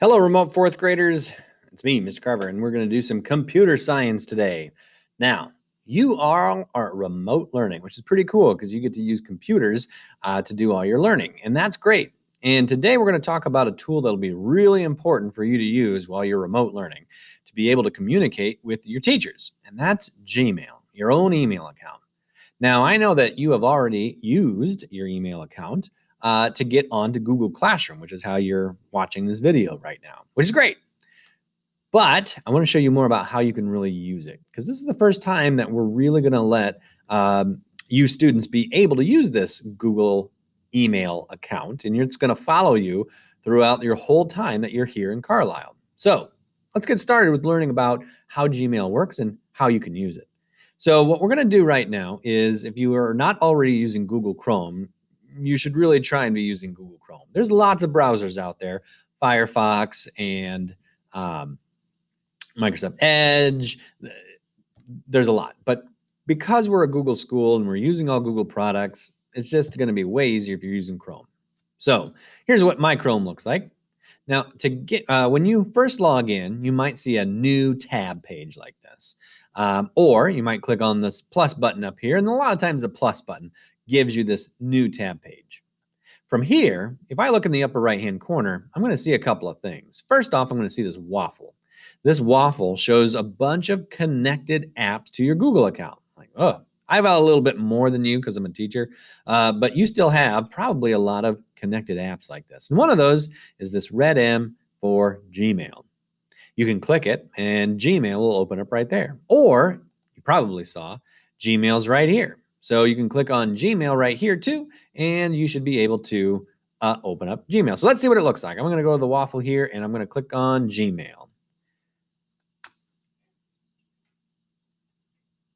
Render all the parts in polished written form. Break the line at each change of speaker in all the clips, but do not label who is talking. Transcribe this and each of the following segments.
Hello, remote fourth graders. It's me, Mr. Carver, and we're going to do some computer science today. Now, you are remote learning, which is pretty cool because you get to use computers to do all your learning, and that's great. And today we're going to talk about a tool that'll be really important for you to use while you're remote learning to be able to communicate with your teachers, and that's Gmail, your own email account. Now, I know that you have already used your email account to get onto Google Classroom, which is how you're watching this video right now, which is great. But I want to show you more about how you can really use it, because this is the first time that we're really going to let you students be able to use this Google email account, and it's going to follow you throughout your whole time that you're here in Carlisle. So let's get started with learning about how Gmail works and how you can use it. So what we're going to do right now is, if you are not already using Google Chrome, you should really try and be using Google Chrome. There's lots of browsers out there, Firefox and Microsoft Edge. There's a lot. But because we're a Google school and we're using all Google products, it's just going to be way easier if you're using Chrome. So here's what my Chrome looks like. Now, to get when you first log in, you might see a new tab page like this. Or you might click on this plus button up here, and a lot of times the plus button gives you this new tab page. From here, if I look in the upper right-hand corner, I'm going to see a couple of things. First off, I'm going to see this waffle. This waffle shows a bunch of connected apps to your Google account. Like, oh, I have a little bit more than you because I'm a teacher, but you still have probably a lot of connected apps like this. And one of those is this red M for Gmail. You can click it and Gmail will open up right there. Or you probably saw Gmail's right here. So you can click on Gmail right here too, and you should be able to open up Gmail. So let's see what it looks like. I'm going to go to the waffle here and I'm going to click on Gmail.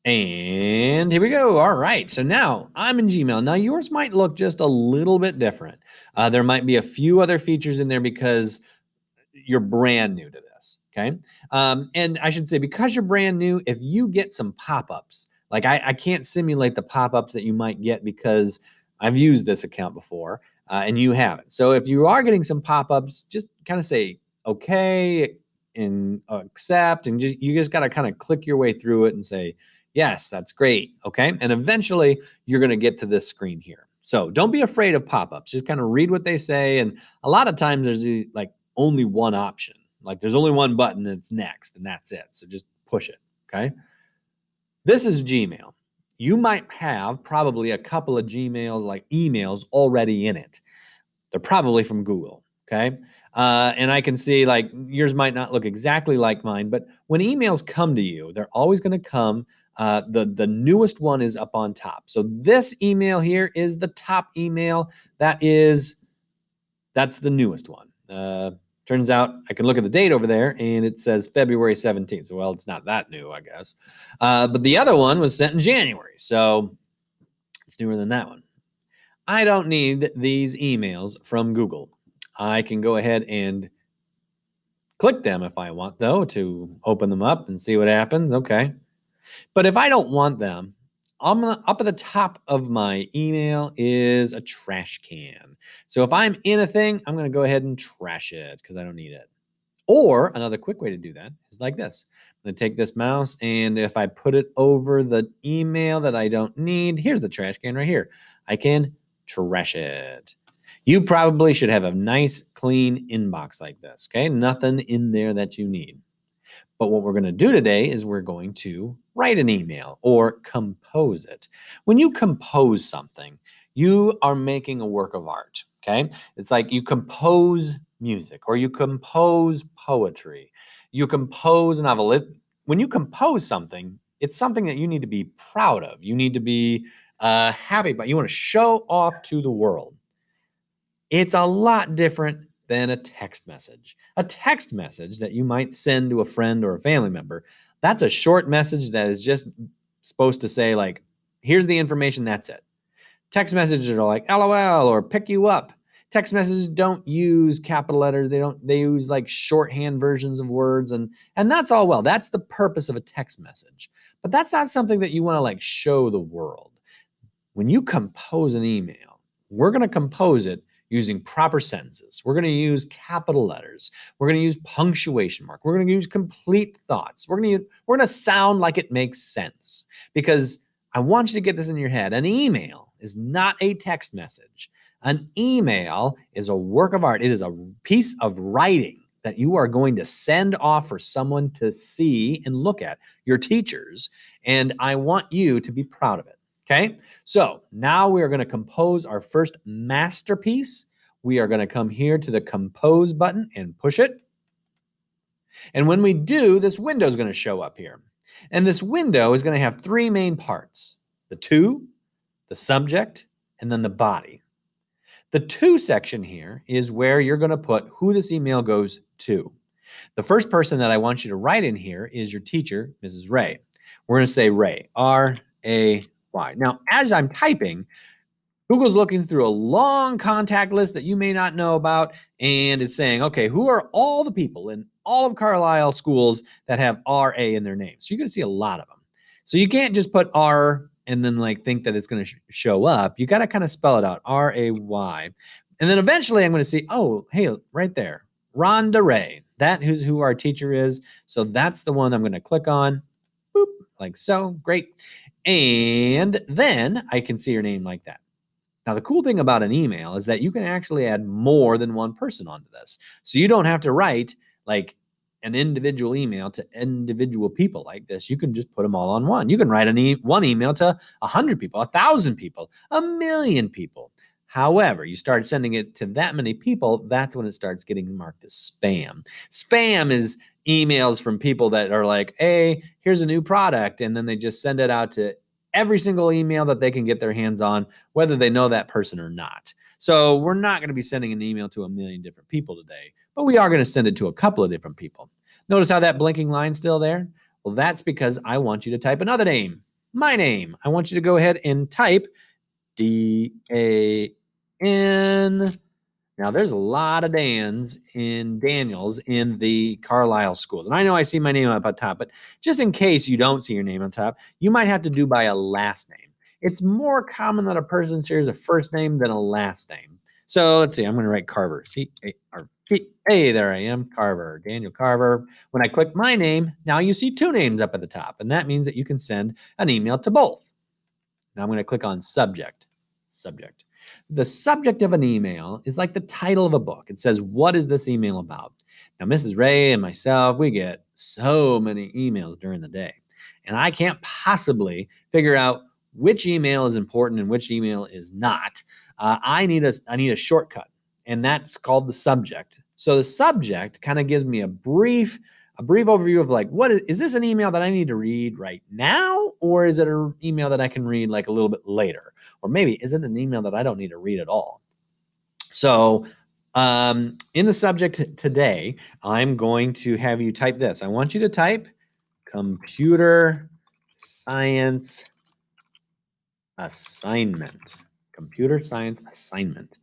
And here we go. All right. So now I'm in Gmail. Now yours might look just a little bit different. There might be a few other features in there because you're brand new to this. Okay. And I should say, because you're brand new, if you get some pop-ups, like I can't simulate the pop-ups that you might get because I've used this account before and you haven't. So if you are getting some pop-ups, just kind of say, okay, and accept, and you just got to kind of click your way through it and say, yes, that's great. Okay. And eventually you're going to get to this screen here. So don't be afraid of pop-ups. Just kind of read what they say. And a lot of times there's like only one option. Like there's only one button that's next, and that's it. So just push it. Okay. This is Gmail. You might have probably a couple of Gmails, like emails, already in it. They're probably from Google. Okay. And I can see like yours might not look exactly like mine, but when emails come to you, they're always going to come. The newest one is up on top. So this email here is the top email. That's the newest one. Turns out I can look at the date over there and it says February 17th. So, well, it's not that new, I guess. But the other one was sent in January. So it's newer than that one. I don't need these emails from Google. I can go ahead and click them if I want, though, to open them up and see what happens. Okay. But if I don't want them, up at the top of my email is a trash can. So if I'm in a thing, I'm going to go ahead and trash it because I don't need it. Or another quick way to do that is like this. I'm going to take this mouse, and if I put it over the email that I don't need, here's the trash can right here. I can trash it. You probably should have a nice, clean inbox like this, okay? Nothing in there that you need. But what we're going to do today is we're going to write an email or compose it. When you compose something, you are making a work of art, okay? It's like you compose music or you compose poetry. You compose a novel. When you compose something, it's something that you need to be proud of. You need to be happy about. You want to show off to the world. It's a lot different than a text message. A text message that you might send to a friend or a family member, that's a short message that is just supposed to say, like, here's the information, that's it. Text messages are like LOL or pick you up. Text messages don't use capital letters. They use like shorthand versions of words, and that's all well. That's the purpose of a text message. But that's not something that you want to like show the world. When you compose an email, we're going to compose it using proper sentences. We're going to use capital letters. We're going to use punctuation mark. We're going to use complete thoughts. We're going to sound like it makes sense, because I want you to get this in your head. An email is not a text message. An email is a work of art. It is a piece of writing that you are going to send off for someone to see and look at, your teachers, and I want you to be proud of it. Okay, so now we are going to compose our first masterpiece. We are going to come here to the compose button and push it. And when we do, this window is going to show up here. And this window is going to have three main parts: the to, the subject, and then the body. The to section here is where you're going to put who this email goes to. The first person that I want you to write in here is your teacher, Mrs. Ray. We're going to say Ray, R-A-Y. Now, as I'm typing, Google's looking through a long contact list that you may not know about, and it's saying, okay, who are all the people in all of Carlisle schools that have R-A in their name? So you're going to see a lot of them. So you can't just put R and then like think that it's going to show up. You got to kind of spell it out, R-A-Y. And then eventually I'm going to see, oh, hey, right there, Rhonda Ray. That is who our teacher is. So that's the one I'm going to click on. Boop, like so. Great. And then I can see your name like that. Now, the cool thing about an email is that you can actually add more than one person onto this. So you don't have to write like an individual email to individual people like this. You can just put them all on one. You can write one email to 100 people, 1,000 people, 1,000,000 people. However, you start sending it to that many people, that's when it starts getting marked as spam. Spam is emails from people that are like, hey, here's a new product. And then they just send it out to every single email that they can get their hands on, whether they know that person or not. So we're not going to be sending an email to 1,000,000 different people today, but we are going to send it to a couple of different people. Notice how that blinking line's still there? Well, that's because I want you to type another name, my name. I want you to go ahead and type D-A-N. Now, there's a lot of Dans in Daniels in the Carlisle schools. And I know I see my name up on top, but just in case you don't see your name on top, you might have to do by a last name. It's more common that a person shares a first name than a last name. So let's see, I'm going to write Carver. C-A-R-V-A, there I am, Carver, Daniel Carver. When I click my name, now you see two names up at the top, and that means that you can send an email to both. Now I'm going to click on subject. The subject of an email is like the title of a book. It says, what is this email about? Now, Mrs. Ray and myself, we get so many emails during the day, and I can't possibly figure out which email is important and which email is not. I need a shortcut, and that's called the subject. So the subject kind of gives me a brief overview of like, what is this an email that I need to read right now? Or is it an email that I can read like a little bit later? Or maybe is it an email that I don't need to read at all? So in the subject today, I'm going to have you type this. I want you to type computer science assignment. Computer science assignment.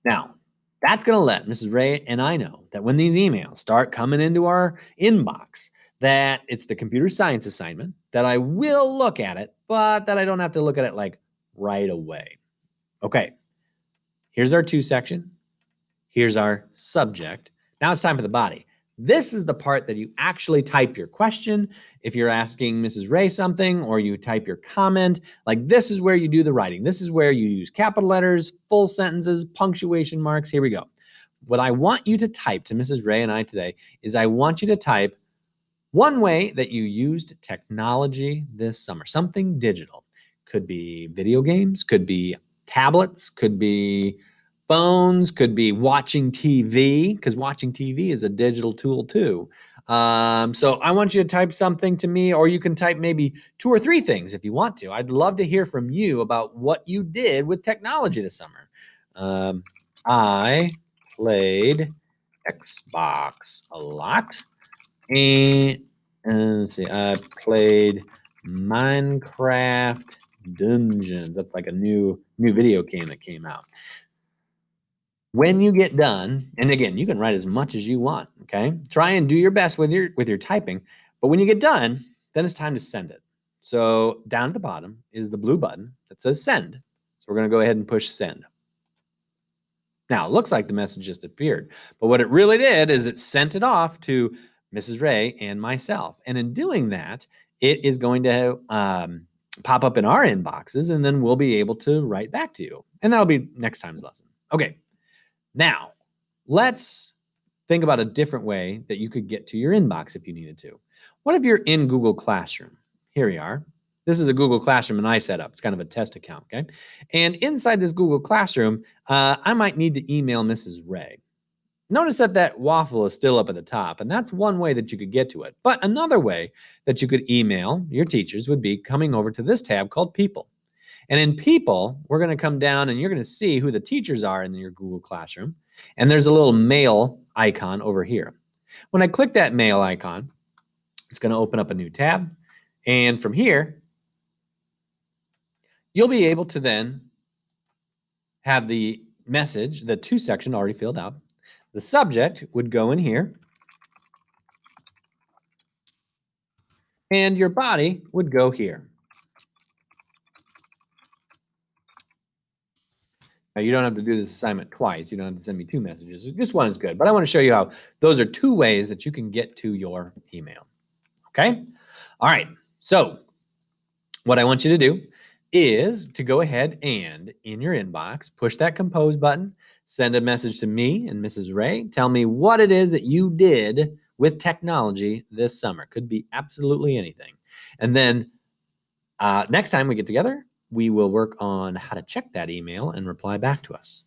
Now, that's going to let Mrs. Ray and I know that when these emails start coming into our inbox, that it's the computer science assignment, that I will look at it, but that I don't have to look at it like right away. Okay, here's our to section. Here's our subject. Now it's time for the body. This is the part that you actually type your question. If you're asking Mrs. Ray something or you type your comment, like this is where you do the writing. This is where you use capital letters, full sentences, punctuation marks. Here we go. What I want you to type to Mrs. Ray and I today is I want you to type one way that you used technology this summer, something digital. Could be video games, could be tablets, could be phones, could be watching TV, because watching TV is a digital tool too. So I want you to type something to me, or you can type maybe 2 or 3 things if you want to. I'd love to hear from you about what you did with technology this summer. I played Xbox a lot, and let's see, I played Minecraft Dungeons. That's like a new video game that came out. When you get done, and again, you can write as much as you want, okay? Try and do your best with your typing, but when you get done, then it's time to send it. So down at the bottom is the blue button that says send. So we're going to go ahead and push send. Now, it looks like the message just appeared, but what it really did is it sent it off to Mrs. Ray and myself. And in doing that, it is going to pop up in our inboxes, and then we'll be able to write back to you. And that'll be next time's lesson. Okay, now let's think about a different way that you could get to your inbox if you needed to. What if you're in Google Classroom? Here we are. This is a Google Classroom and I set up. It's kind of a test account, okay? And inside this Google Classroom, I might need to email Mrs. Ray. Notice that that waffle is still up at the top, and that's one way that you could get to it. But another way that you could email your teachers would be coming over to this tab called People. And in People, we're going to come down and you're going to see who the teachers are in your Google Classroom. And there's a little mail icon over here. When I click that mail icon, it's going to open up a new tab. And from here, you'll be able to then have the message, the to section already filled out. The subject would go in here. And your body would go here. Now, you don't have to do this assignment twice. You don't have to send me 2 messages. Just one is good. But I want to show you how those are 2 ways that you can get to your email. Okay? All right. So what I want you to do is to go ahead and in your inbox, push that compose button, send a message to me and Mrs. Ray. Tell me what it is that you did with technology this summer. Could be absolutely anything. And then next time we get together, we will work on how to check that email and reply back to us.